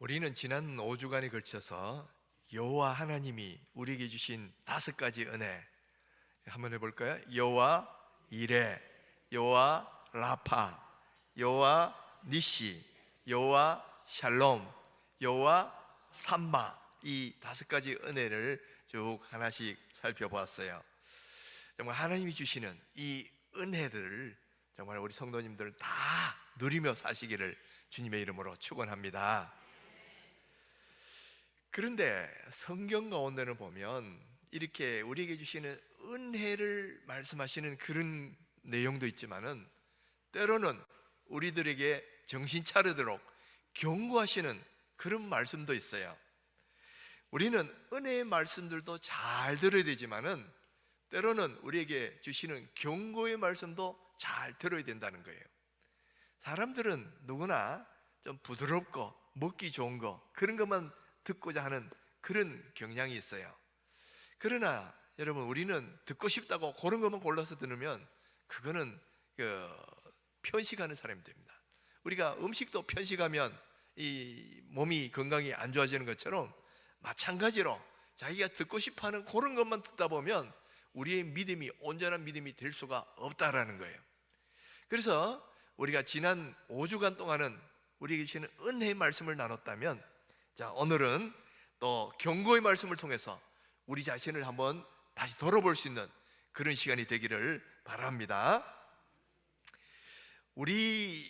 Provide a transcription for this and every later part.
우리는 지난 5주간에 걸쳐서 여호와 하나님이 우리에게 주신 5가지 은혜 한번 해볼까요? 여호와 이레, 여호와 라파, 여호와 니시, 여호와 샬롬, 여호와 삼마, 이 5가지 은혜를 쭉 하나씩 살펴보았어요. 정말 하나님이 주시는 이 은혜들을 정말 우리 성도님들 다 누리며 사시기를 주님의 이름으로 축원합니다. 그런데 성경 가운데는 보면 이렇게 우리에게 주시는 은혜를 말씀하시는 그런 내용도 있지만은 때로는 우리들에게 정신 차리도록 경고하시는 그런 말씀도 있어요. 우리는 은혜의 말씀들도 잘 들어야 되지만은 때로는 우리에게 주시는 경고의 말씀도 잘 들어야 된다는 거예요. 사람들은 누구나 좀 부드럽고 먹기 좋은 거 그런 것만 듣고자 하는 그런 경향이 있어요. 그러나 여러분, 우리는 듣고 싶다고 그런 것만 골라서 들으면 그거는 편식하는 사람이 됩니다. 우리가 음식도 편식하면 이 몸이 건강이 안 좋아지는 것처럼 마찬가지로 자기가 듣고 싶어하는 그런 것만 듣다 보면 우리의 믿음이 온전한 믿음이 될 수가 없다라는 거예요. 그래서 우리가 지난 5주간 동안은 우리에게 주시는 은혜의 말씀을 나눴다면, 자, 오늘은 또 경고의 말씀을 통해서 우리 자신을 한번 다시 돌아볼 수 있는 그런 시간이 되기를 바랍니다. 우리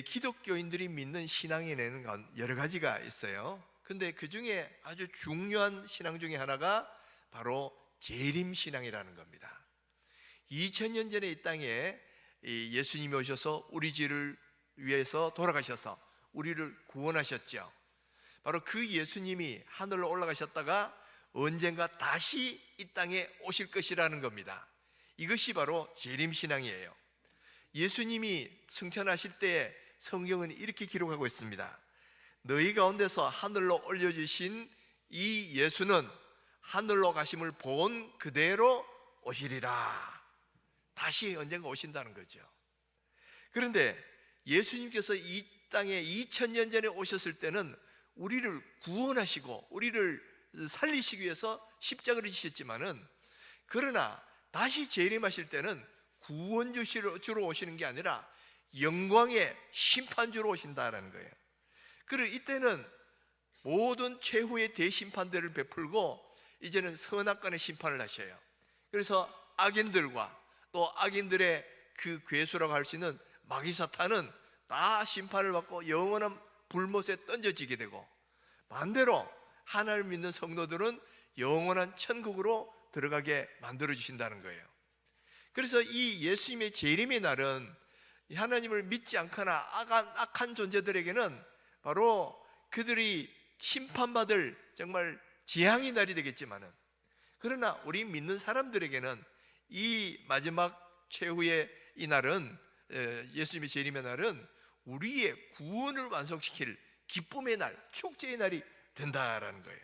기독교인들이 믿는 신앙에는 여러 가지가 있어요. 근데 그 중에 아주 중요한 신앙 중에 하나가 바로 재림신앙이라는 겁니다. 2000년 전에 이 땅에 예수님이 오셔서 우리 죄를 위해서 돌아가셔서 우리를 구원하셨죠. 바로 그 예수님이 하늘로 올라가셨다가 언젠가 다시 이 땅에 오실 것이라는 겁니다. 이것이 바로 재림신앙이에요. 예수님이 승천하실 때 성경은 이렇게 기록하고 있습니다. 너희 가운데서 하늘로 올려주신 이 예수는 하늘로 가심을 본 그대로 오시리라. 다시 언젠가 오신다는 거죠. 그런데 예수님께서 이 땅에 2000년 전에 오셨을 때는 우리를 구원하시고 우리를 살리시기 위해서 십자가를 지셨지만은, 그러나 다시 재림하실 때는 구원주로 오시는 게 아니라 영광의 심판주로 오신다라는 거예요. 그리고 이때는 모든 최후의 대심판대를 베풀고 이제는 선악간의 심판을 하셔요. 그래서 악인들과 또 악인들의 그 괴수라고 할 수 있는 마귀사탄은 다 심판을 받고 영원한 불못에 던져지게 되고, 반대로 하나님을 믿는 성도들은 영원한 천국으로 들어가게 만들어 주신다는 거예요. 그래서 이 예수님의 재림의 날은 하나님을 믿지 않거나 악한 존재들에게는 바로 그들이 심판받을 정말 재앙의 날이 되겠지만은, 그러나 우리 믿는 사람들에게는 이 마지막 최후의 이 날은, 예수님의 재림의 날은 우리의 구원을 완성시킬 기쁨의 날, 축제의 날이 된다라는 거예요.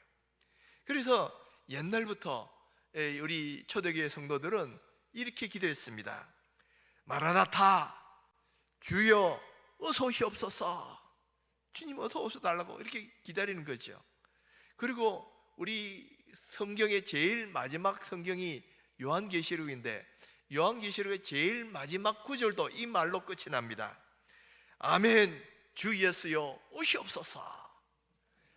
그래서 옛날부터 우리 초대교회 성도들은 이렇게 기도했습니다. 마라나타, 주여 어서 오시옵소서. 주님 어서 오셔달라고 이렇게 기다리는 거죠. 그리고 우리 성경의 제일 마지막 성경이 요한계시록인데, 요한계시록의 제일 마지막 구절도 이 말로 끝이 납니다. 아멘, 주 예수여 오시옵소서.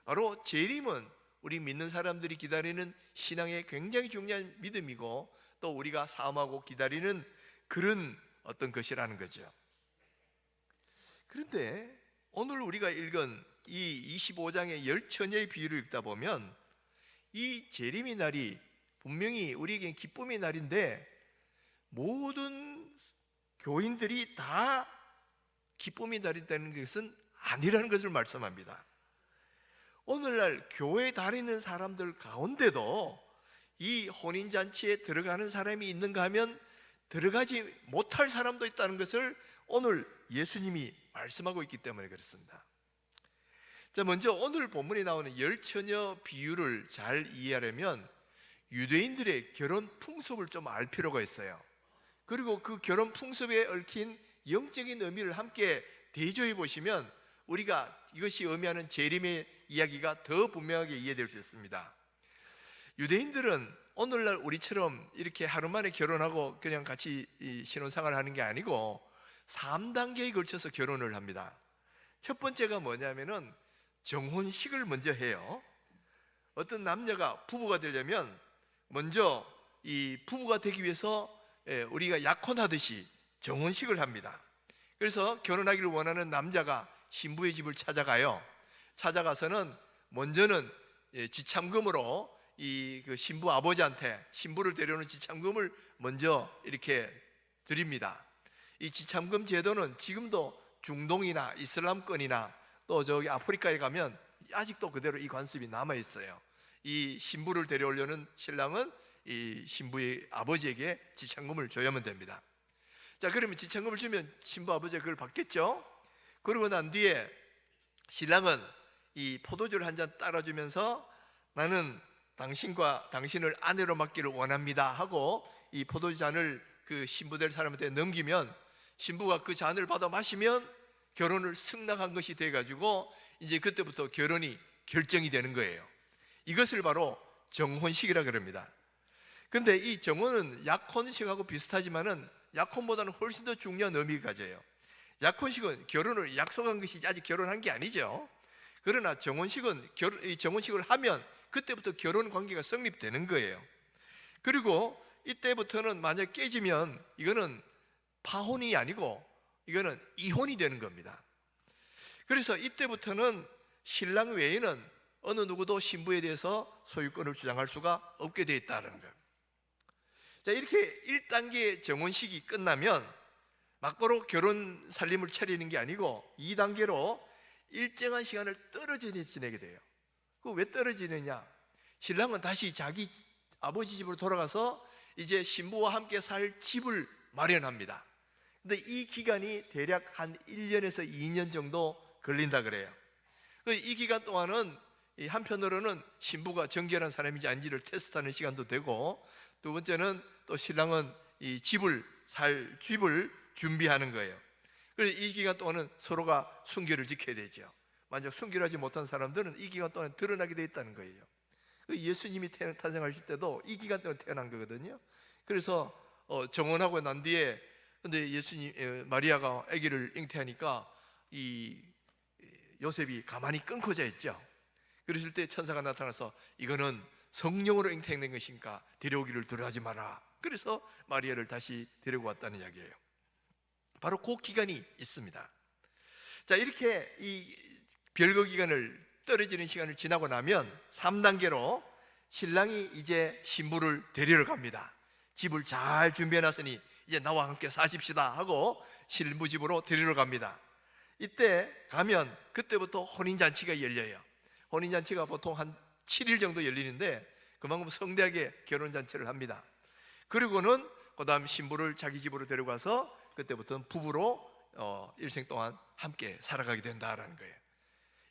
바로 재림은 우리 믿는 사람들이 기다리는 신앙의 굉장히 중요한 믿음이고, 또 우리가 사모하고 기다리는 그런 어떤 것이라는 거죠. 그런데 오늘 우리가 읽은 이 25장의 10처녀의 비유를 읽다 보면 이 재림의 날이 분명히 우리에게 기쁨의 날인데, 모든 교인들이 다 기쁨의 날이 되는 것은 아니라는 것을 말씀합니다. 오늘날 교회에 다니는 사람들 가운데도 이 혼인잔치에 들어가는 사람이 있는가 하면 들어가지 못할 사람도 있다는 것을 오늘 예수님이 말씀하고 있기 때문에 그렇습니다. 자, 먼저 오늘 본문에 나오는 10처녀 비유를 잘 이해하려면 유대인들의 결혼 풍습을 좀 알 필요가 있어요. 그리고 그 결혼 풍습에 얽힌 영적인 의미를 함께 대조해 보시면 우리가 이것이 의미하는 재림의 이야기가 더 분명하게 이해될 수 있습니다. 유대인들은 오늘날 우리처럼 이렇게 하루 만에 결혼하고 그냥 같이 신혼생활을 하는 게 아니고 3단계에 걸쳐서 결혼을 합니다. 첫 번째가 뭐냐면은 정혼식을 먼저 해요. 어떤 남녀가 부부가 되려면 먼저 이 부부가 되기 위해서 우리가 약혼하듯이 정혼식을 합니다. 그래서 결혼하기를 원하는 남자가 신부의 집을 찾아가요. 찾아가서는 먼저는 지참금으로 그 신부 아버지한테 신부를 데려오는 지참금을 먼저 이렇게 드립니다. 이 지참금 제도는 지금도 중동이나 이슬람권이나 또 저기 아프리카에 가면 아직도 그대로 이 관습이 남아 있어요. 이 신부를 데려오려는 신랑은 이 신부의 아버지에게 지참금을 줘야만 됩니다. 자, 그러면 지참금을 주면 신부 아버지가 그걸 받겠죠. 그러고 난 뒤에 신랑은 이 포도주를 한 잔 따라주면서 나는 당신과 당신을 아내로 맡기를 원합니다 하고 이 포도주 잔을 그 신부 될 사람한테 넘기면 신부가 그 잔을 받아 마시면 결혼을 승낙한 것이 돼가지고 이제 그때부터 결혼이 결정이 되는 거예요. 이것을 바로 정혼식이라 그럽니다. 근데 이 정혼은 약혼식하고 비슷하지만은 약혼보다는 훨씬 더 중요한 의미가 가져요. 약혼식은 결혼을 약속한 것이 아직 결혼한 게 아니죠. 그러나 정혼식은 이 정혼식을 하면 그때부터 결혼 관계가 성립되는 거예요. 그리고 이때부터는 만약 깨지면 이거는 파혼이 아니고 이거는 이혼이 되는 겁니다. 그래서 이때부터는 신랑 외에는 어느 누구도 신부에 대해서 소유권을 주장할 수가 없게 되어 있다는 거예요. 자, 이렇게 1단계 정혼식이 끝나면 막바로 결혼 살림을 차리는 게 아니고 2단계로 일정한 시간을 떨어져 지내게 돼요. 그 왜 떨어지느냐? 신랑은 다시 자기 아버지 집으로 돌아가서 이제 신부와 함께 살 집을 마련합니다. 근데 이 기간이 대략 한 1년에서 2년 정도 걸린다 그래요. 이 기간 동안은 한편으로는 신부가 정결한 사람인지 아닌지를 테스트하는 시간도 되고, 두 번째는 또 신랑은 이 집을 준비하는 거예요. 그래서 이 기간 동안은 서로가 순결을 지켜야 되죠. 만약 순결하지 못한 사람들은 이 기간 동안 드러나게 되어 있다는 거예요. 예수님이 탄생하실 때도 이 기간 동안 태어난 거거든요. 그래서 정혼하고 난 뒤에 근데 마리아가 아기를 잉태하니까 이 요셉이 가만히 끊고자 했죠. 그랬을 때 천사가 나타나서 이거는 성령으로 잉태된 것이니까 데려오기를 두려워하지 마라. 그래서 마리아를 다시 데리고 왔다는 이야기예요. 바로 그 기간이 있습니다. 자, 이렇게 이 별거 기간을 떨어지는 시간을 지나고 나면 3단계로 신랑이 이제 신부를 데리러 갑니다. 집을 잘 준비해놨으니 이제 나와 함께 사십시다 하고 신부 집으로 데리러 갑니다. 이때 가면 그때부터 혼인잔치가 열려요. 혼인잔치가 보통 한 7일 정도 열리는데 그만큼 성대하게 결혼잔치를 합니다. 그리고는 그 다음 신부를 자기 집으로 데려가서 그때부터는 부부로 일생 동안 함께 살아가게 된다라는 거예요.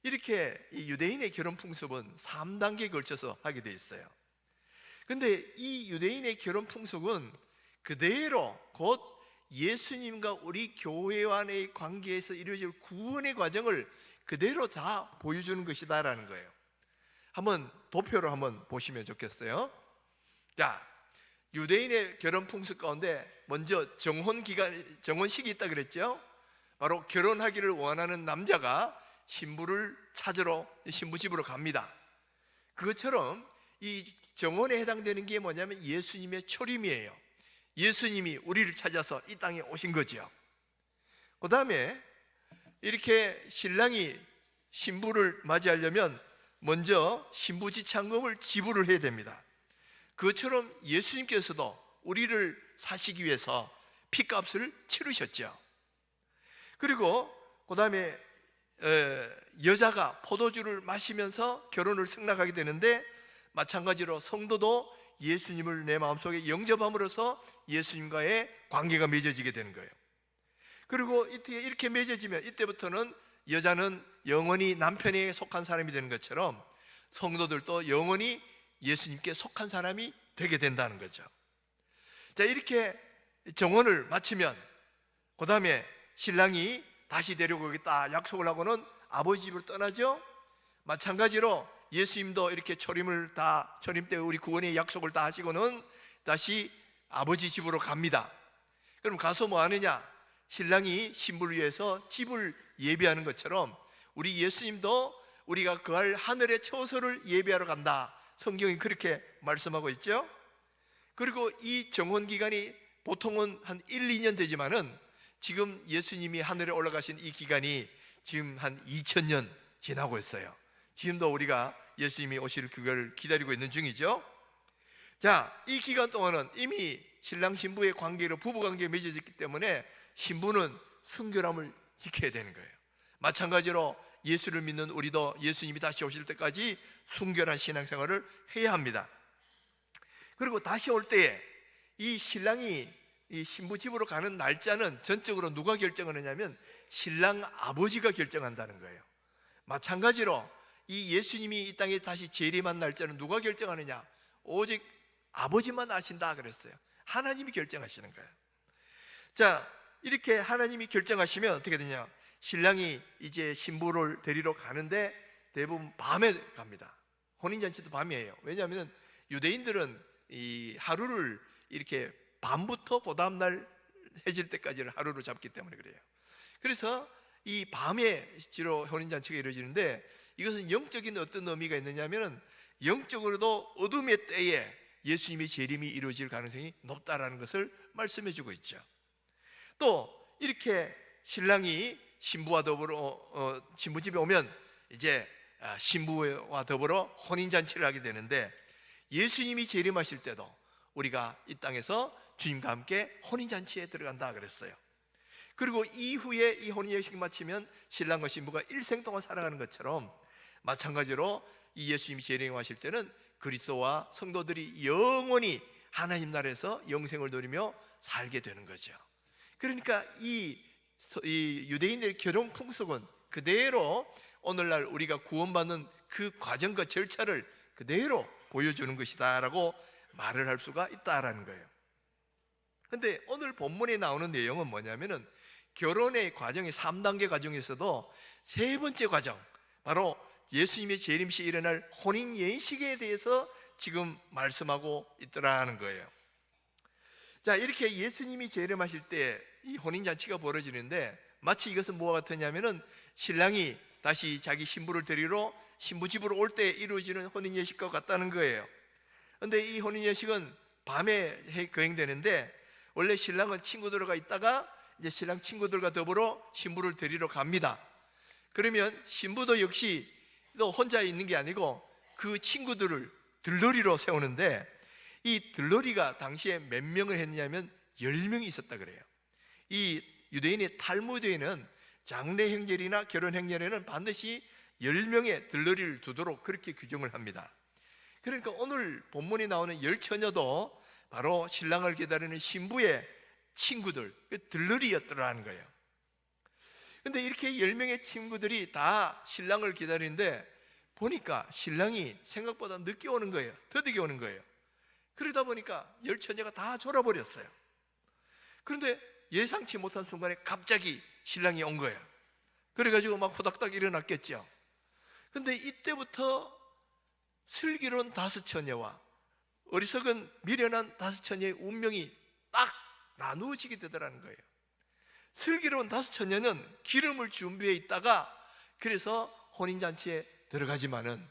이렇게 이 유대인의 결혼 풍습은 3단계에 걸쳐서 하게 돼 있어요. 근데 이 유대인의 결혼 풍속은 그대로 곧 예수님과 우리 교회와의 관계에서 이루어질 구원의 과정을 그대로 다 보여주는 것이다라는 거예요. 한번 도표로 한번 보시면 좋겠어요. 자, 유대인의 결혼 풍습 가운데 먼저 정혼식이 있다 그랬죠. 바로 결혼하기를 원하는 남자가 신부를 찾으러 신부 집으로 갑니다. 그것처럼 이 정혼에 해당되는 게 뭐냐면 예수님의 초림이에요. 예수님이 우리를 찾아서 이 땅에 오신 거죠. 그 다음에 이렇게 신랑이 신부를 맞이하려면 먼저 신부 지참금을 지불을 해야 됩니다. 그것처럼 예수님께서도 우리를 사시기 위해서 피값을 치르셨죠. 그리고 그 다음에 여자가 포도주를 마시면서 결혼을 승낙하게 되는데 마찬가지로 성도도 예수님을 내 마음속에 영접함으로써 예수님과의 관계가 맺어지게 되는 거예요. 그리고 이렇게 맺어지면 이때부터는 여자는 영원히 남편에게 속한 사람이 되는 것처럼 성도들도 영원히 예수님께 속한 사람이 되게 된다는 거죠. 자, 이렇게 정혼을 마치면 그 다음에 신랑이 다시 데리고 오겠다 약속을 하고는 아버지 집으로 떠나죠. 마찬가지로 예수님도 이렇게 초림 때 우리 구원의 약속을 다 하시고는 다시 아버지 집으로 갑니다. 그럼 가서 뭐 하느냐? 신랑이 신부를 위해서 집을 예비하는 것처럼 우리 예수님도 우리가 거할 하늘의 처소를 예비하러 간다. 성경이 그렇게 말씀하고 있죠. 그리고 이 정혼 기간이 보통은 한 1, 2년 되지만은 지금 예수님이 하늘에 올라가신 이 기간이 지금 한 2000년 지나고 있어요. 지금도 우리가 예수님이 오실 그걸 기다리고 있는 중이죠. 자, 이 기간 동안은 이미 신랑 신부의 관계로 부부관계가 맺어졌기 때문에 신부는 순결함을 지켜야 되는 거예요. 마찬가지로 예수를 믿는 우리도 예수님이 다시 오실 때까지 순결한 신앙생활을 해야 합니다. 그리고 다시 올 때에 이 신랑이 이 신부 집으로 가는 날짜는 전적으로 누가 결정하느냐면 신랑 아버지가 결정한다는 거예요. 마찬가지로 이 예수님이 이 땅에 다시 재림한 날짜는 누가 결정하느냐? 오직 아버지만 아신다 그랬어요. 하나님이 결정하시는 거예요. 자, 이렇게 하나님이 결정하시면 어떻게 되냐? 신랑이 이제 신부를 데리러 가는데 대부분 밤에 갑니다. 혼인잔치도 밤이에요. 왜냐하면 유대인들은 이 하루를 이렇게 밤부터 그 다음날 해질 때까지를 하루로 잡기 때문에 그래요. 그래서 이 밤에 주로 혼인잔치가 이루어지는데 이것은 영적인 어떤 의미가 있느냐면 영적으로도 어둠의 때에 예수님의 재림이 이루어질 가능성이 높다라는 것을 말씀해 주고 있죠. 또 이렇게 신랑이 신부와 더불어 신부 집에 오면 이제 신부와 더불어 혼인잔치를 하게 되는데 예수님이 재림하실 때도 우리가 이 땅에서 주님과 함께 혼인잔치에 들어간다 그랬어요. 그리고 이후에 이 혼인예식이 마치면 신랑과 신부가 일생 동안 살아가는 것처럼 마찬가지로 이 예수님이 재림하실 때는 그리스도와 성도들이 영원히 하나님 나라에서 영생을 누리며 살게 되는 거죠. 그러니까 이 유대인들의 결혼 풍속은 그대로 오늘날 우리가 구원받는 그 과정과 절차를 그대로 보여주는 것이다 라고 말을 할 수가 있다라는 거예요. 근데 오늘 본문에 나오는 내용은 뭐냐면은 결혼의 과정의 3단계 과정에서도 세 번째 과정, 바로 예수님의 재림시 일어날 혼인 예식에 대해서 지금 말씀하고 있더라는 거예요. 자, 이렇게 예수님이 재림하실 때 이 혼인잔치가 벌어지는데 마치 이것은 뭐와 같으냐면은 신랑이 다시 자기 신부를 데리러 신부 집으로 올 때 이루어지는 혼인 예식과 같다는 거예요. 근데 이 혼인 예식은 밤에 거행되는데 원래 신랑은 친구들과 있다가 이제 신랑 친구들과 더불어 신부를 데리러 갑니다. 그러면 신부도 역시 또 혼자 있는 게 아니고 그 친구들을 들러리로 세우는데 이 들러리가 당시에 몇 명을 했냐면 10명이 있었다 그래요. 이 유대인의 탈무드에는 장례 행렬이나 결혼 행렬에는 반드시 10명의 들러리를 두도록 그렇게 규정을 합니다. 그러니까 오늘 본문에 나오는 10처녀도 바로 신랑을 기다리는 신부의 친구들, 들러리였더라는 거예요. 근데 이렇게 10명의 친구들이 다 신랑을 기다리는데 보니까 신랑이 생각보다 늦게 오는 거예요. 더디게 오는 거예요. 그러다 보니까 10처녀가 다 졸아버렸어요. 그런데 예상치 못한 순간에 갑자기 신랑이 온 거예요. 그래가지고 막 호닥닥 일어났겠죠. 근데 이때부터 슬기로운 5처녀와 어리석은 미련한 5처녀의 운명이 딱 나누어지게 되더라는 거예요. 슬기로운 5처녀는 기름을 준비해 있다가 그래서 혼인잔치에 들어가지만은,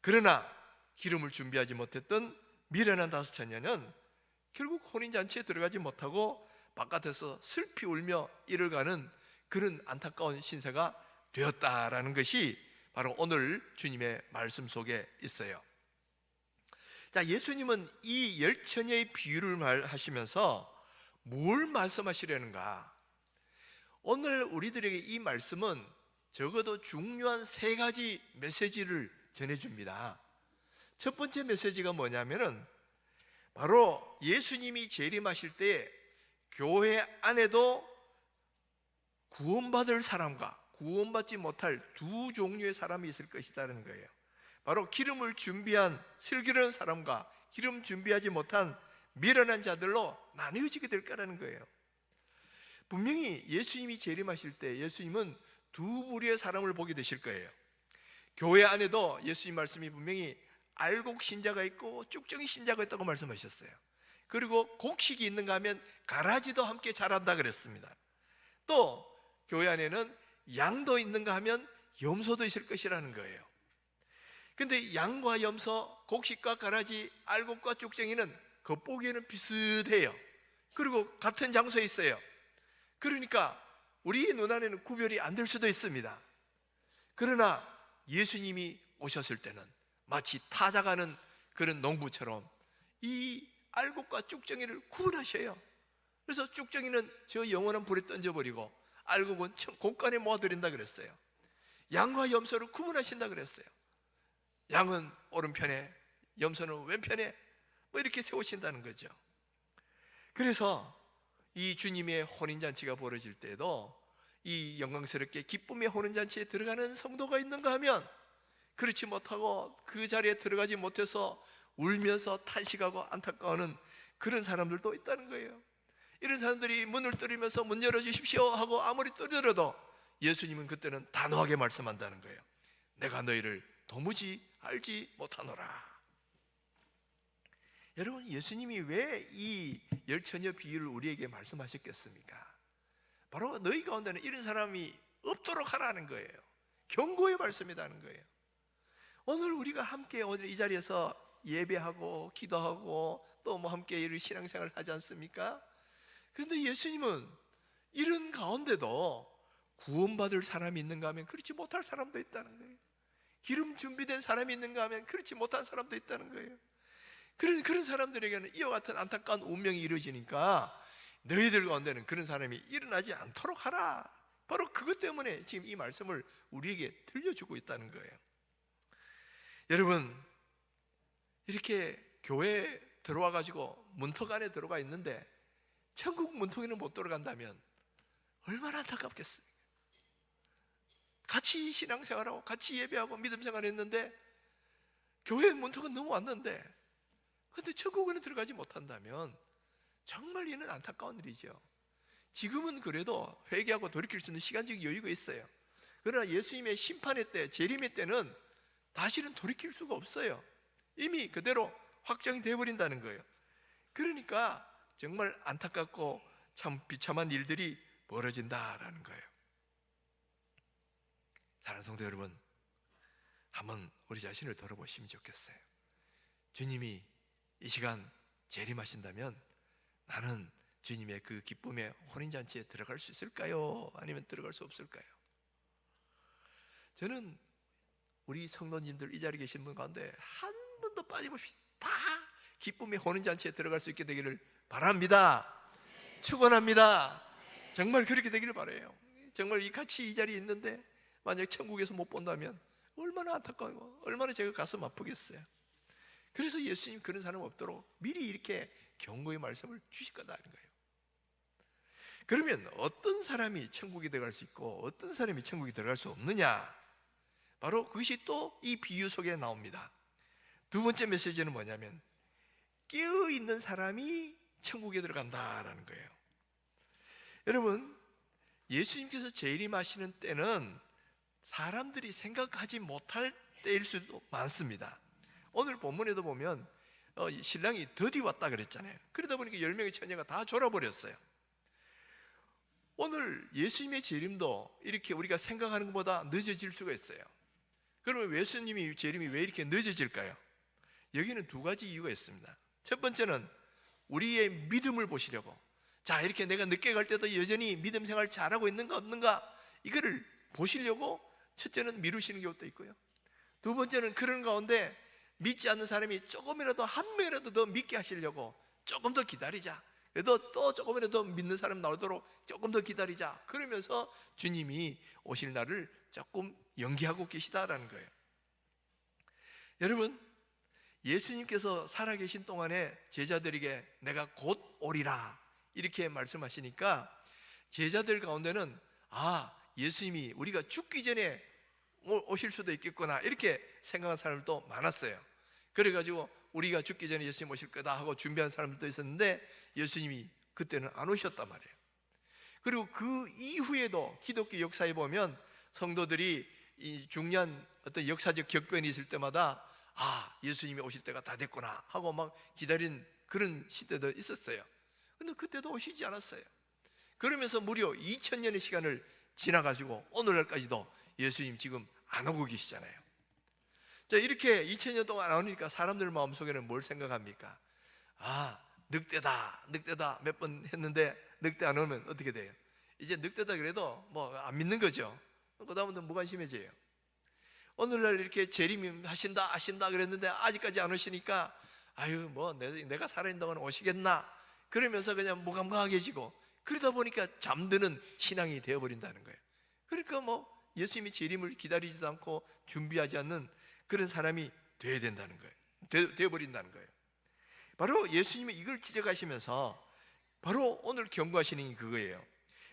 그러나 기름을 준비하지 못했던 미련한 5처녀는 결국 혼인잔치에 들어가지 못하고 바깥에서 슬피 울며 이를 가는 그런 안타까운 신세가 되었다라는 것이 바로 오늘 주님의 말씀 속에 있어요. 자, 예수님은 이 10처녀의 비유를 말하시면서 뭘 말씀하시려는가? 오늘 우리들에게 이 말씀은 적어도 중요한 3가지 메시지를 전해줍니다. 첫 번째 메시지가 뭐냐면은 바로 예수님이 재림하실 때 교회 안에도 구원받을 사람과 구원받지 못할 두 종류의 사람이 있을 것이라는 거예요. 바로 기름을 준비한 슬기로운 사람과 기름 준비하지 못한 미련한 자들로 나뉘어지게 될 거라는 거예요. 분명히 예수님이 재림하실 때 예수님은 두 부류의 사람을 보게 되실 거예요. 교회 안에도 예수님 말씀이 분명히 알곡 신자가 있고 쭉정이 신자가 있다고 말씀하셨어요. 그리고 곡식이 있는가 하면 가라지도 함께 자란다 그랬습니다. 또 교회 안에는 양도 있는가 하면 염소도 있을 것이라는 거예요. 근데 양과 염소, 곡식과 가라지, 알곡과 쭉정이는 겉보기에는 비슷해요. 그리고 같은 장소에 있어요. 그러니까 우리 눈안에는 구별이 안 될 수도 있습니다. 그러나 예수님이 오셨을 때는 마치 타작하는 그런 농부처럼 이 알곡과 쭉정이를 구분하셔요. 그래서 쭉정이는 저 영원한 불에 던져버리고 알곡은 곳간에 모아드린다 그랬어요. 양과 염소를 구분하신다 그랬어요. 양은 오른편에, 염소는 왼편에 이렇게 세우신다는 거죠. 그래서 이 주님의 혼인잔치가 벌어질 때에도 이 영광스럽게 기쁨의 혼인잔치에 들어가는 성도가 있는가 하면 그렇지 못하고 그 자리에 들어가지 못해서 울면서 탄식하고 안타까워하는 그런 사람들도 있다는 거예요. 이런 사람들이 문을 두드리면서 문 열어주십시오 하고 아무리 두드려도 예수님은 그때는 단호하게 말씀한다는 거예요. 내가 너희를 도무지 알지 못하노라. 여러분, 예수님이 왜 이 열처녀 비유를 우리에게 말씀하셨겠습니까? 바로 너희 가운데는 이런 사람이 없도록 하라는 거예요. 경고의 말씀이라는 거예요. 오늘 우리가 함께 오늘 이 자리에서 예배하고 기도하고 또 뭐 함께 이런 신앙생활을 하지 않습니까? 그런데 예수님은 이런 가운데도 구원받을 사람이 있는가 하면 그렇지 못할 사람도 있다는 거예요. 기름 준비된 사람이 있는가 하면 그렇지 못한 사람도 있다는 거예요. 그런 사람들에게는 이와 같은 안타까운 운명이 이루어지니까 너희들 가운데는 그런 사람이 일어나지 않도록 하라. 바로 그것 때문에 지금 이 말씀을 우리에게 들려주고 있다는 거예요. 여러분, 이렇게 교회에 들어와 가지고 문턱 안에 들어가 있는데 천국 문턱에는 못 들어간다면 얼마나 안타깝겠습니까? 같이 신앙생활하고 같이 예배하고 믿음생활 했는데 교회 문턱은 넘어왔는데 근데 천국에는 들어가지 못한다면 정말 이는 안타까운 일이죠. 지금은 그래도 회개하고 돌이킬 수 있는 시간적 여유가 있어요. 그러나 예수님의 심판의 때, 재림의 때는 다시는 돌이킬 수가 없어요. 이미 그대로 확정이 되어버린다는 거예요. 그러니까 정말 안타깝고 참 비참한 일들이 벌어진다라는 거예요. 사랑하는 성도 여러분, 한번 우리 자신을 돌아보시면 좋겠어요. 주님이 이 시간 재림하신다면 나는 주님의 그 기쁨의 혼인잔치에 들어갈 수 있을까요? 아니면 들어갈 수 없을까요? 저는 우리 성도님들 이 자리에 계신 분 가운데 한 번도 빠짐없이 다 기쁨의 혼인잔치에 들어갈 수 있게 되기를 바랍니다. 축원합니다. 정말 그렇게 되기를 바라요. 정말 같이 이 자리에 있는데 만약 천국에서 못 본다면 얼마나 안타까워, 얼마나 제가 가슴 아프겠어요. 그래서 예수님 그런 사람 없도록 미리 이렇게 경고의 말씀을 주실 거다는 거예요. 그러면 어떤 사람이 천국에 들어갈 수 있고 어떤 사람이 천국에 들어갈 수 없느냐? 바로 그것이 또 이 비유 속에 나옵니다. 두 번째 메시지는 뭐냐면 깨어있는 사람이 천국에 들어간다라는 거예요. 여러분, 예수님께서 재림하시는 때는 사람들이 생각하지 못할 때일 수도 많습니다. 오늘 본문에도 보면 신랑이 더디 왔다 그랬잖아요. 그러다 보니까 10명의 처녀가 다 졸아버렸어요. 오늘 예수님의 재림도 이렇게 우리가 생각하는 것보다 늦어질 수가 있어요. 그러면 예수님의 재림이 왜 이렇게 늦어질까요? 여기는 두 가지 이유가 있습니다. 첫 번째는 우리의 믿음을 보시려고, 자, 이렇게 내가 늦게 갈 때도 여전히 믿음 생활 잘하고 있는가 없는가 이거를 보시려고 첫째는 미루시는 경우도 있고요. 두 번째는 그런 가운데 믿지 않는 사람이 조금이라도 한 명이라도 더 믿게 하시려고 조금 더 기다리자, 그래도 또 조금이라도 믿는 사람 나오도록 조금 더 기다리자, 그러면서 주님이 오실 날을 조금 연기하고 계시다라는 거예요. 여러분, 예수님께서 살아계신 동안에 제자들에게 내가 곧 오리라 이렇게 말씀하시니까 제자들 가운데는 예수님이 우리가 죽기 전에 오실 수도 있겠구나 이렇게 생각한 사람들도 많았어요. 그래가지고 우리가 죽기 전에 예수님 오실 거다 하고 준비한 사람들도 있었는데 예수님이 그때는 안 오셨단 말이에요. 그리고 그 이후에도 기독교 역사에 보면 성도들이 이 중요한 어떤 역사적 격변이 있을 때마다 예수님이 오실 때가 다 됐구나 하고 막 기다린 그런 시대도 있었어요. 근데 그때도 오시지 않았어요. 그러면서 무려 2000년의 시간을 지나가지고 오늘날까지도 예수님 지금 안 오고 계시잖아요. 자, 이렇게 2000년 동안 안 오니까 사람들 마음속에는 뭘 생각합니까? 늑대다 몇 번 했는데 늑대 안 오면 어떻게 돼요? 이제 늑대다 그래도 뭐 안 믿는 거죠. 그 다음부터 무관심해져요. 오늘날 이렇게 재림 하신다 그랬는데 아직까지 안 오시니까 뭐 내가 살아있는 동안 오시겠나 그러면서 그냥 무감각해지고, 그러다 보니까 잠드는 신앙이 되어버린다는 거예요. 그러니까 뭐 예수님이 재림을 기다리지도 않고 준비하지 않는 그런 사람이 되어야 된다는 거예요. 되어버린다는 거예요. 바로 예수님이 이걸 지적하시면서 바로 오늘 경고하시는 게 그거예요.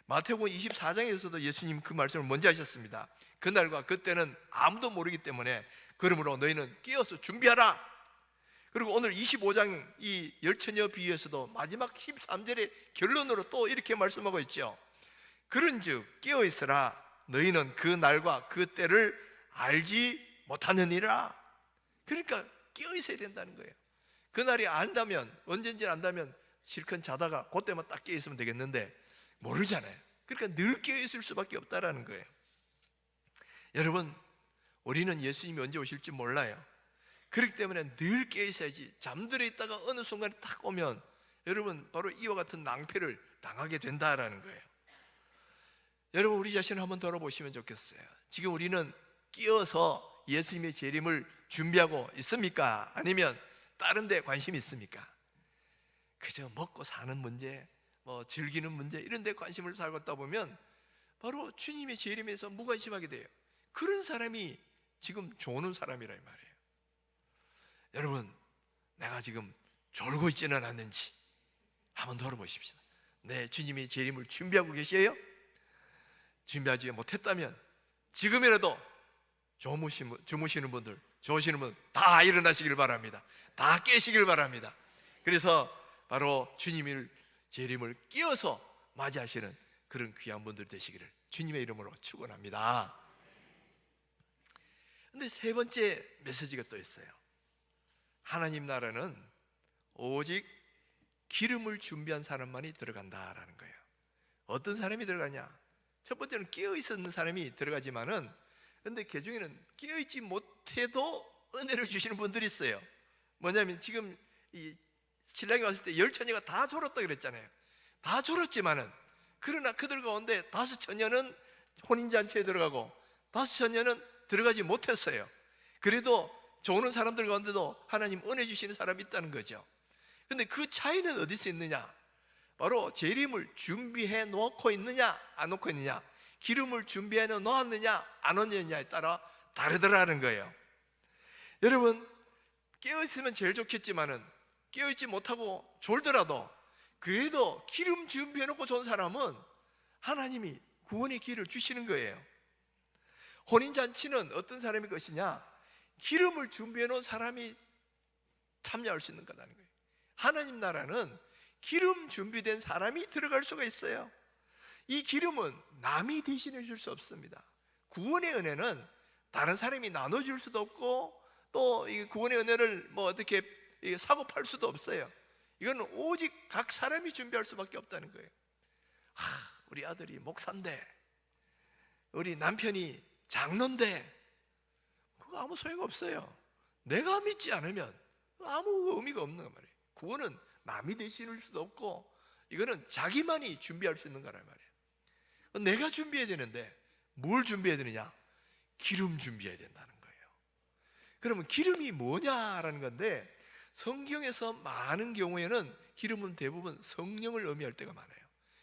마태복음 24장에서도 예수님 그 말씀을 먼저 하셨습니다. 그날과 그때는 아무도 모르기 때문에 그러므로 너희는 깨어서 준비하라. 그리고 오늘 25장 이 열처녀 비유에서도 마지막 13절의 결론으로 또 이렇게 말씀하고 있죠. 그런즉 깨어 있으라. 너희는 그 날과 그 때를 알지 못하느니라. 그러니까 깨어 있어야 된다는 거예요. 그날이 안다면, 언젠지 안다면 실컷 자다가 그때만 딱 깨어 있으면 되겠는데 모르잖아요. 그러니까 늘 깨어 있을 수밖에 없다라는 거예요. 여러분, 우리는 예수님이 언제 오실지 몰라요. 그렇기 때문에 늘 깨어 있어야지. 잠들어 있다가 어느 순간에 딱 오면 여러분 바로 이와 같은 낭패를 당하게 된다라는 거예요. 여러분, 우리 자신을 한번 돌아보시면 좋겠어요. 지금 우리는 깨어서 예수님의 재림을 준비하고 있습니까? 아니면 다른 데 관심이 있습니까? 그저 먹고 사는 문제, 뭐 즐기는 문제 이런 데 관심을 살고 있다 보면 바로 주님의 재림에서 무관심하게 돼요. 그런 사람이 지금 조는 사람이란 말이에요. 여러분, 내가 지금 졸고 있지는 않는지 한번 돌아보십시오. 네, 주님의 재림을 준비하고 계세요? 준비하지 못했다면 지금이라도 주무시는 분들, 좋으시는 분 다 일어나시길 바랍니다. 다 깨시길 바랍니다. 그래서 바로 주님의 재림을 끼어서 맞이하시는 그런 귀한 분들 되시기를 주님의 이름으로 축원합니다. 근데 세 번째 메시지가 또 있어요. 하나님 나라는 오직 기름을 준비한 사람만이 들어간다라는 거예요. 어떤 사람이 들어가냐? 첫 번째는 깨어 있었는 사람이 들어가지만은, 근데 그 중에는 깨어 있지 못해도 은혜를 주시는 분들이 있어요. 뭐냐면 지금 이 신랑이 왔을 때 10처녀가 다 졸았다 그랬잖아요. 다 졸았지만은 그러나 그들 가운데 5처녀는 혼인잔치에 들어가고 5처녀는 들어가지 못했어요. 그래도 조는 사람들 가운데도 하나님 은혜 주시는 사람이 있다는 거죠. 근데 그 차이는 어디서 있느냐? 바로 재림을 준비해 놓고 있느냐 안 놓고 있느냐, 기름을 준비해 놓았느냐 안 놓느냐에 따라 다르더라는 거예요. 여러분, 깨어있으면 제일 좋겠지만은 깨어있지 못하고 졸더라도 그래도 기름 준비해 놓고 좋은 사람은 하나님이 구원의 기회를 주시는 거예요. 혼인잔치는 어떤 사람의 것이냐? 기름을 준비해 놓은 사람이 참여할 수 있는 거라는 거예요. 하나님 나라는 기름 준비된 사람이 들어갈 수가 있어요. 이 기름은 남이 대신해 줄 수 없습니다. 구원의 은혜는 다른 사람이 나눠줄 수도 없고 또 이 구원의 은혜를 뭐 어떻게 사고 팔 수도 없어요. 이건 오직 각 사람이 준비할 수밖에 없다는 거예요. 우리 아들이 목사인데, 우리 남편이 장로인데, 그거 아무 소용 없어요. 내가 믿지 않으면 아무 의미가 없는 거 말이에요. 구원은 남이 대신할 수도 없고 이거는 자기만이 준비할 수 있는 거란 말이에요. 내가 준비해야 되는데 뭘 준비해야 되느냐? 기름 준비해야 된다는 거예요. 그러면 기름이 뭐냐라는 건데, 성경에서 많은 경우에는 기름은 대부분 성령을 의미할 때가 많아요.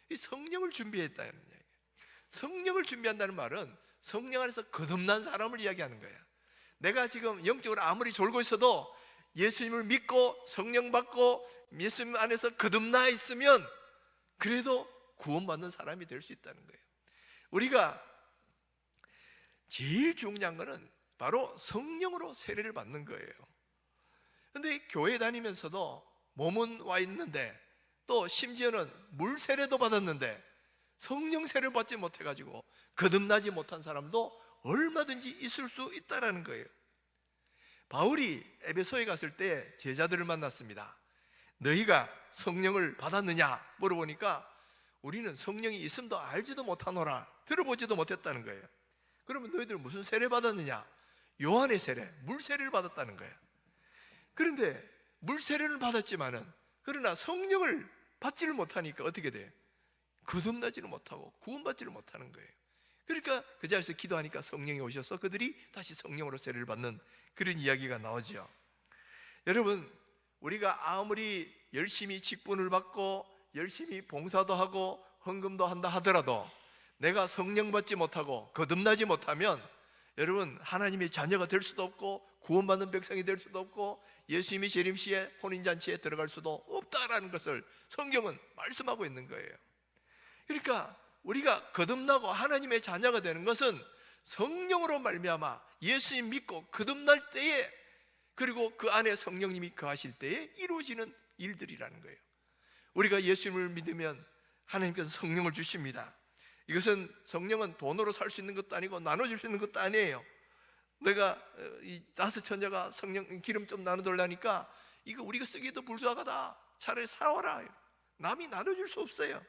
이 성령을 준비했다는 얘기예요. 성령을 준비한다는 말은 성령 안에서 거듭난 사람을 이야기하는 거예요. 내가 지금 영적으로 아무리 졸고 있어도 예수님을 믿고 성령 받고 예수님 안에서 거듭나 있으면 그래도 구원받는 사람이 될 수 있다는 거예요. 우리가 제일 중요한 것은 바로 성령으로 세례를 받는 거예요. 그런데 교회 다니면서도 몸은 와 있는데 또 심지어는 물 세례도 받았는데 성령 세례를 받지 못해가지고 거듭나지 못한 사람도 얼마든지 있을 수 있다라는 거예요. 바울이 에베소에 갔을 때 제자들을 만났습니다. 너희가 성령을 받았느냐 물어보니까 우리는 성령이 있음도 알지도 못하노라, 들어보지도 못했다는 거예요. 그러면 너희들 무슨 세례 받았느냐? 요한의 세례, 물 세례를 받았다는 거예요. 그런데 물 세례를 받았지만은 그러나 성령을 받지를 못하니까 어떻게 돼요? 거듭나지를 못하고 구원받지를 못하는 거예요. 그러니까 그 자리에서 기도하니까 성령이 오셔서 그들이 다시 성령으로 세례를 받는 그런 이야기가 나오죠. 여러분, 우리가 아무리 열심히 직분을 받고 열심히 봉사도 하고 헌금도 한다 하더라도 내가 성령 받지 못하고 거듭나지 못하면 여러분, 하나님의 자녀가 될 수도 없고 구원받는 백성이 될 수도 없고 예수님이 재림시에 혼인잔치에 들어갈 수도 없다라는 것을 성경은 말씀하고 있는 거예요. 그러니까 우리가 거듭나고 하나님의 자녀가 되는 것은 성령으로 말미암아 예수님 믿고 거듭날 때에, 그리고 그 안에 성령님이 거하실 때에 이루어지는 일들이라는 거예요. 우리가 예수님을 믿으면 하나님께서 성령을 주십니다. 이것은, 성령은 돈으로 살 수 있는 것도 아니고 나눠줄 수 있는 것도 아니에요. 내가 이 다섯 처녀가 성령 기름 좀 나눠달라니까 이거 우리가 쓰기에도 불쌍하다, 차라리 사와라, 남이 나눠줄 수 없어요.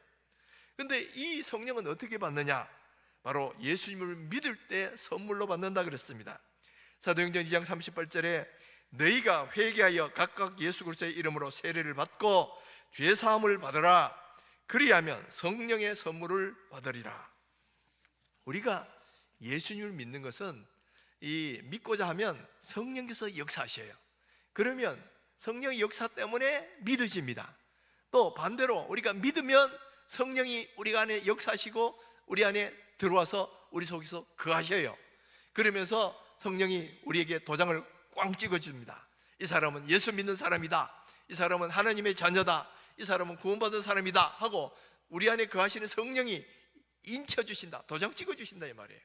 근데 이 성령은 어떻게 받느냐? 바로 예수님을 믿을 때 선물로 받는다 그랬습니다. 사도행전 2장 38절에 너희가 회개하여 각각 예수 그리스도의 이름으로 세례를 받고 죄사함을 받으라, 그리하면 성령의 선물을 받으리라. 우리가 예수님을 믿는 것은 이 믿고자 하면 성령께서 역사하셔요. 그러면 성령의 역사 때문에 믿어집니다. 또 반대로 우리가 믿으면 성령이 우리 안에 역사하시고 우리 안에 들어와서 우리 속에서 거하셔요. 그러면서 성령이 우리에게 도장을 꽝 찍어줍니다. 이 사람은 예수 믿는 사람이다, 이 사람은 하나님의 자녀다, 이 사람은 구원받은 사람이다 하고 우리 안에 거하시는 성령이 인쳐주신다, 도장 찍어주신다 이 말이에요.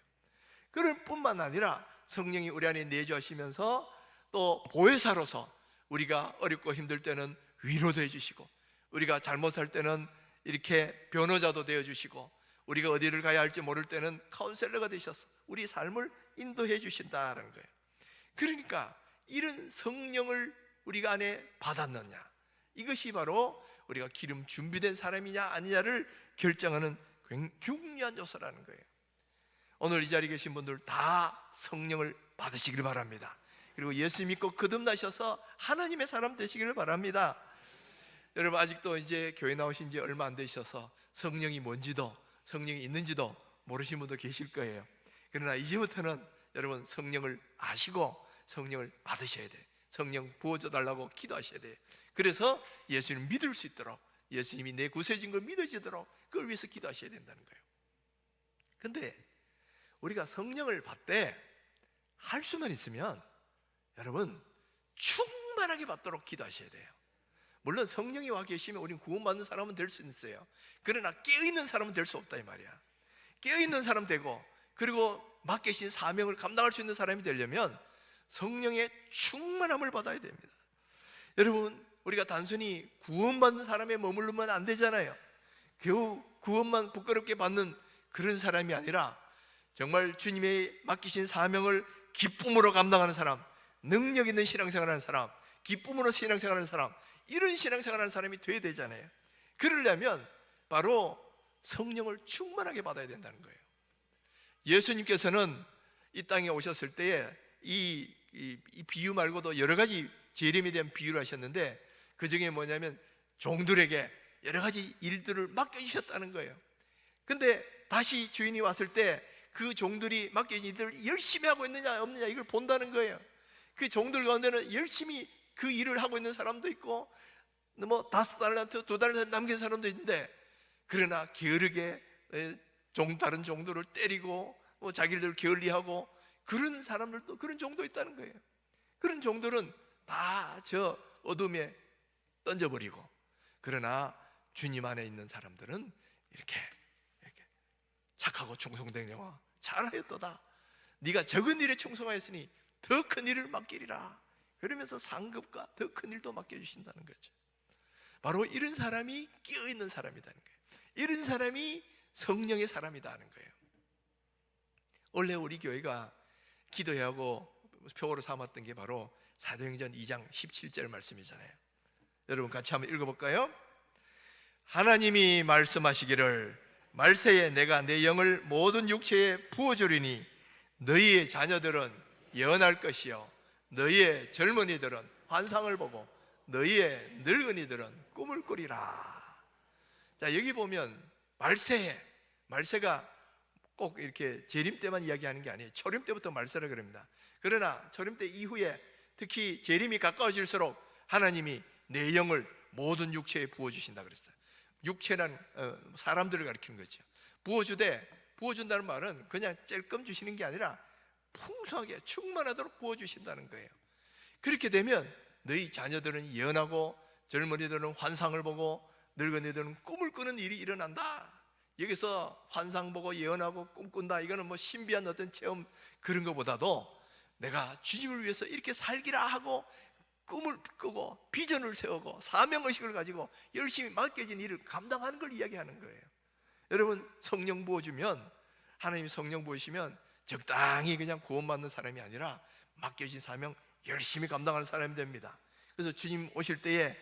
그럴 뿐만 아니라 성령이 우리 안에 내주하시면서 또 보혜사로서 우리가 어렵고 힘들 때는 위로도 해주시고, 우리가 잘못 살 때는 이렇게 변호자도 되어주시고, 우리가 어디를 가야 할지 모를 때는 카운셀러가 되셔서 우리 삶을 인도해 주신다는 거예요. 그러니까 이런 성령을 우리가 안에 받았느냐, 이것이 바로 우리가 기름 준비된 사람이냐 아니냐를 결정하는 굉장히 중요한 요소라는 거예요. 오늘 이 자리에 계신 분들 다 성령을 받으시길 바랍니다. 그리고 예수 믿고 거듭나셔서 하나님의 사람 되시기를 바랍니다. 여러분, 아직도 이제 교회 나오신 지 얼마 안 되셔서 성령이 뭔지도, 성령이 있는지도 모르시는 분도 계실 거예요. 그러나 이제부터는 여러분 성령을 아시고 성령을 받으셔야 돼요. 성령 부어줘 달라고 기도하셔야 돼요. 그래서 예수님을 믿을 수 있도록, 예수님이 내 구세주인 걸 믿어지도록 그걸 위해서 기도하셔야 된다는 거예요. 근데 우리가 성령을 받되 할 수만 있으면 여러분 충만하게 받도록 기도하셔야 돼요. 물론 성령이 와 계시면 우리는 구원받는 사람은 될 수 있어요. 그러나 깨어있는 사람은 될 수 없다 이 말이야. 깨어있는 사람 되고, 그리고 맡기신 사명을 감당할 수 있는 사람이 되려면 성령의 충만함을 받아야 됩니다. 여러분, 우리가 단순히 구원받는 사람에 머무르면 안 되잖아요. 겨우 구원만 부끄럽게 받는 그런 사람이 아니라 정말 주님의 맡기신 사명을 기쁨으로 감당하는 사람, 능력 있는 신앙생활하는 사람, 기쁨으로 신앙생활하는 사람, 이런 신앙생활하는 사람이 돼야 되잖아요. 그러려면 바로 성령을 충만하게 받아야 된다는 거예요. 예수님께서는 이 땅에 오셨을 때에 이 비유 말고도 여러 가지 재림에 대한 비유를 하셨는데, 그 중에 뭐냐면 종들에게 여러 가지 일들을 맡겨주셨다는 거예요. 근데 다시 주인이 왔을 때 그 종들이 맡겨진 일들을 열심히 하고 있느냐 없느냐 이걸 본다는 거예요. 그 종들 가운데는 열심히 그 일을 하고 있는 사람도 있고, 뭐 5달란트 2달란트 남긴 사람도 있는데, 그러나 게으르게 다른 종들을 때리고 뭐 자기들 게을리하고 그런 사람들도, 그런 종도 있다는 거예요. 그런 종들은 다 저 어둠에 던져버리고, 그러나 주님 안에 있는 사람들은 이렇게 착하고 충성된 영아 잘하였도다, 네가 적은 일에 충성하였으니 더 큰 일을 맡기리라, 그러면서 상급과 더 큰 일도 맡겨주신다는 거죠. 바로 이런 사람이 깨어있는 사람이라는 거예요. 이런 사람이 성령의 사람이다 하는 거예요. 원래 우리 교회가 기도해야 하고 표어로 삼았던 게 바로 사도행전 2장 17절 말씀이잖아요. 여러분 같이 한번 읽어볼까요? 하나님이 말씀하시기를 말세에 내가 내 영을 모든 육체에 부어주리니 너희의 자녀들은 예언할 것이요 너희의 젊은이들은 환상을 보고 너희의 늙은이들은 꿈을 꾸리라. 자, 여기 보면 말세가 꼭 이렇게 재림 때만 이야기하는 게 아니에요. 초림 때부터 말세라 그럽니다. 그러나 초림 때 이후에 특히 재림이 가까워질수록 하나님이 내 영을 모든 육체에 부어주신다 그랬어요. 육체란 사람들을 가리키는 거죠. 부어준다는 말은 그냥 찔끔 주시는 게 아니라 풍성하게 충만하도록 부어주신다는 거예요. 그렇게 되면 너희 자녀들은 예언하고 젊은이들은 환상을 보고 늙은이들은 꿈을 꾸는 일이 일어난다. 여기서 환상 보고 예언하고 꿈꾼다, 이거는 뭐 신비한 어떤 체험 그런 것보다도 내가 주님을 위해서 이렇게 살기라 하고 꿈을 꾸고 비전을 세우고 사명의식을 가지고 열심히 맡겨진 일을 감당하는 걸 이야기하는 거예요. 여러분, 성령 부어주면, 하나님이 성령 부으시면 적당히 그냥 구원받는 사람이 아니라 맡겨진 사명 열심히 감당하는 사람이 됩니다. 그래서 주님 오실 때에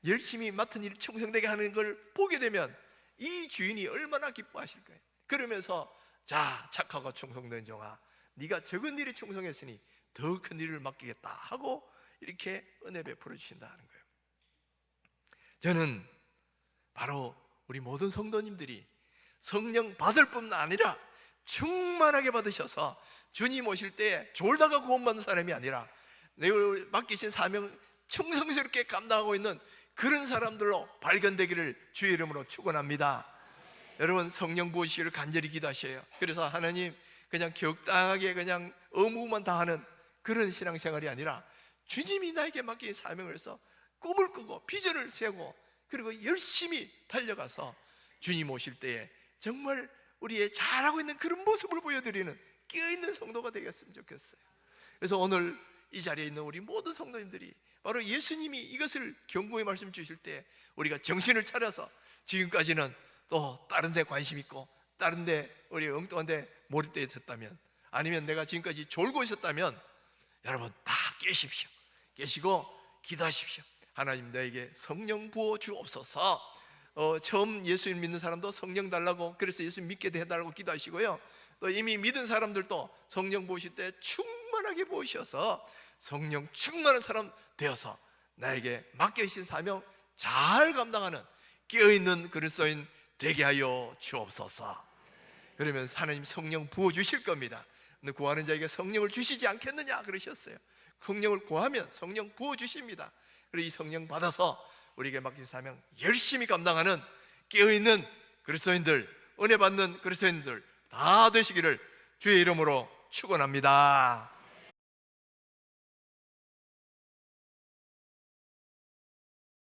열심히 맡은 일을 충성되게 하는 걸 보게 되면 이 주인이 얼마나 기뻐하실 거예요. 그러면서 자, 착하고 충성된 종아, 네가 적은 일에 충성했으니 더 큰 일을 맡기겠다 하고 이렇게 은혜 베풀어 주신다는 거예요. 저는 바로 우리 모든 성도님들이 성령 받을 뿐만 아니라 충만하게 받으셔서 주님 오실 때 졸다가 구원받는 사람이 아니라 내가 맡기신 사명 충성스럽게 감당하고 있는 그런 사람들로 발견되기를 주의 이름으로 축원합니다. 여러분, 성령 부으시기를 간절히 기도하셔요. 그래서 하나님, 그냥 적당하게 그냥 의무만 다하는 그런 신앙생활이 아니라 주님이 나에게 맡긴 사명을 해서 꿈을 꾸고 비전을 세우고 그리고 열심히 달려가서 주님 오실 때에 정말 우리의 잘하고 있는 그런 모습을 보여드리는 깨어있는 성도가 되겠으면 좋겠어요. 그래서 오늘 이 자리에 있는 우리 모든 성도님들이 바로 예수님이 이것을 경고의 말씀 주실 때 우리가 정신을 차려서 지금까지는 또 다른 데 관심 있고 다른 데 우리 엉뚱한 데 몰입되어 있었다면, 아니면 내가 지금까지 졸고 있었다면 여러분 다 깨십시오. 깨시고 기도하십시오. 하나님, 나에게 성령 부어 주옵소서. 처음 예수님 믿는 사람도 성령 달라고, 그래서 예수님 믿게 해달라고 기도하시고요. 또 이미 믿은 사람들도 성령 부으실 때 충만하게 부으셔서 성령 충만한 사람 되어서 나에게 맡겨주신 사명 잘 감당하는 깨어있는 그리스도인 되게 하여 주옵소서. 그러면 하나님 성령 부어주실 겁니다. 근데 구하는 자에게 성령을 주시지 않겠느냐 그러셨어요. 성령을 구하면 성령 부어주십니다. 그리고 이 성령 받아서 우리에게 맡긴 사명 열심히 감당하는 깨어있는 그리스도인들, 은혜 받는 그리스도인들 다 되시기를 주의 이름으로 축원합니다.